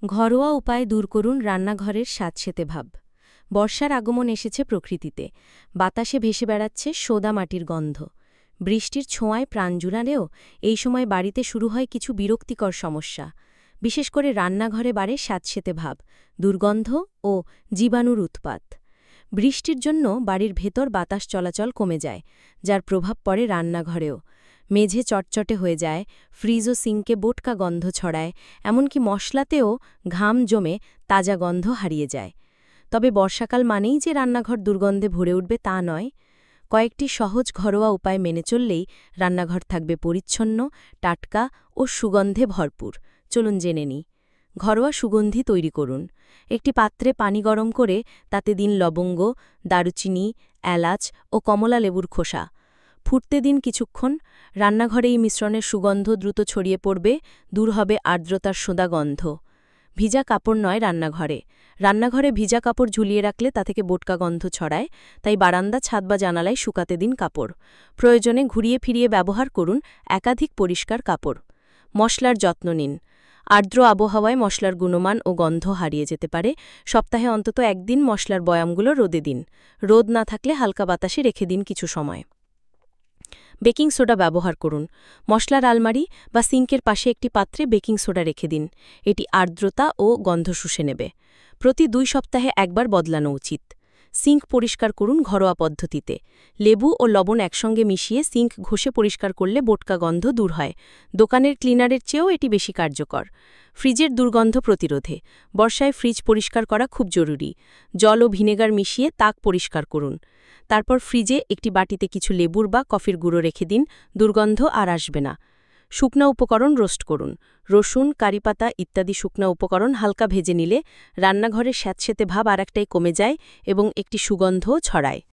ঘরোয়া উপায়ে দূর করুন রান্নাঘরের স্যাঁতসেঁতে ভাব। বর্ষার আগমন এসেছে প্রকৃতিতে। বাতাসে ভেসে বেড়াচ্ছে সোদা মাটির গন্ধ। বৃষ্টির ছোঁয়ায় প্রাণ জুড়ালেও এই সময় বাড়িতে শুরু হয় কিছু বিরক্তিকর সমস্যা। বিশেষ করে রান্নাঘরে বাড়ে স্যাঁতসেঁতে ভাব, দুর্গন্ধ ও জীবাণুর উৎপাত। বৃষ্টির জন্য বাড়ির ভেতর বাতাস চলাচল কমে যায়, যার প্রভাব পড়ে রান্নাঘরেও। মেঝে চটচটে হয়ে যায়, ফ্রিজ ও সিঙ্কে বোটকা গন্ধ ছড়ায়, এমনকি মশলাতেও ঘাম জমে তাজা গন্ধ হারিয়ে যায়। তবে বর্ষাকাল মানেই যে রান্নাঘর দুর্গন্ধে ভরে উঠবে তা নয়। কয়েকটি সহজ ঘরোয়া উপায় মেনে চললেই রান্নাঘর থাকবে পরিচ্ছন্ন, টাটকা ও সুগন্ধে ভরপুর। চলুন জেনে নিই। ঘরোয়া সুগন্ধি তৈরি করুন। একটি পাত্রে পানি গরম করে তাতে দিন লবঙ্গ, দারুচিনি, এলাচ ও কমলা লেবুর খোসা। ফুটতে দিন কিছুক্ষণ। রান্নাঘরে এই মিশ্রণের সুগন্ধ দ্রুত ছড়িয়ে পড়বে, দূর হবে আর্দ্রতার সোঁদা গন্ধ। ভিজা কাপড় নয় রান্নাঘরে। রান্নাঘরে ভিজা কাপড় ঝুলিয়ে রাখলে তা থেকে বোটকা গন্ধ ছড়ায়, তাই বারান্দা, ছাদ বা জানালায় শুকাতে দিন কাপড়। প্রয়োজনে ঘুরিয়ে ফিরিয়ে ব্যবহার করুন একাধিক পরিষ্কার কাপড়। মশলার যত্ন নিন। আর্দ্র আবহাওয়ায় মশলার গুণমান ও গন্ধ হারিয়ে যেতে পারে। সপ্তাহে অন্তত একদিন মশলার বয়ামগুলো রোদে দিন। রোদ না থাকলে হালকা বাতাসে রেখে দিন কিছু সময়। বেকিং সোডা ব্যবহার করুন। মশলার আলমারি বা সিঙ্কের পাশে একটি পাত্রে বেকিং সোডা রেখে দিন। এটি আর্দ্রতা ও গন্ধ শুষে নেবে। প্রতি 2 সপ্তাহে একবার বদলানো উচিত। সিঙ্ক পরিষ্কার করুন ঘরোয়া পদ্ধতিতে। লেবু ও লবণ একসঙ্গে মিশিয়ে সিঙ্ক ঘষে পরিষ্কার করলে বোটকা গন্ধ দূর হয়। দোকানের ক্লিনারের চেয়েও এটি বেশি কার্যকর। ফ্রিজের দুর্গন্ধ প্রতিরোধে বর্ষায় ফ্রিজ পরিষ্কার করা খুব জরুরি। জল ও ভিনেগার মিশিয়ে তাক পরিষ্কার করুন। তারপর ফ্রিজে একটি বাটিতে কিছু লেবুর বা কফির গুঁড়ো রেখে দিন, দুর্গন্ধ আর আসবে না। শুকনা উপকরণ রোস্ট করুন। রসুন, কারিপাতা ইত্যাদি শুকনা উপকরণ হালকা ভেজে নিলে রান্নাঘরের স্যাঁতসেঁতে ভাব আরেকটাই কমে যায় এবং একটি সুগন্ধও ছড়ায়।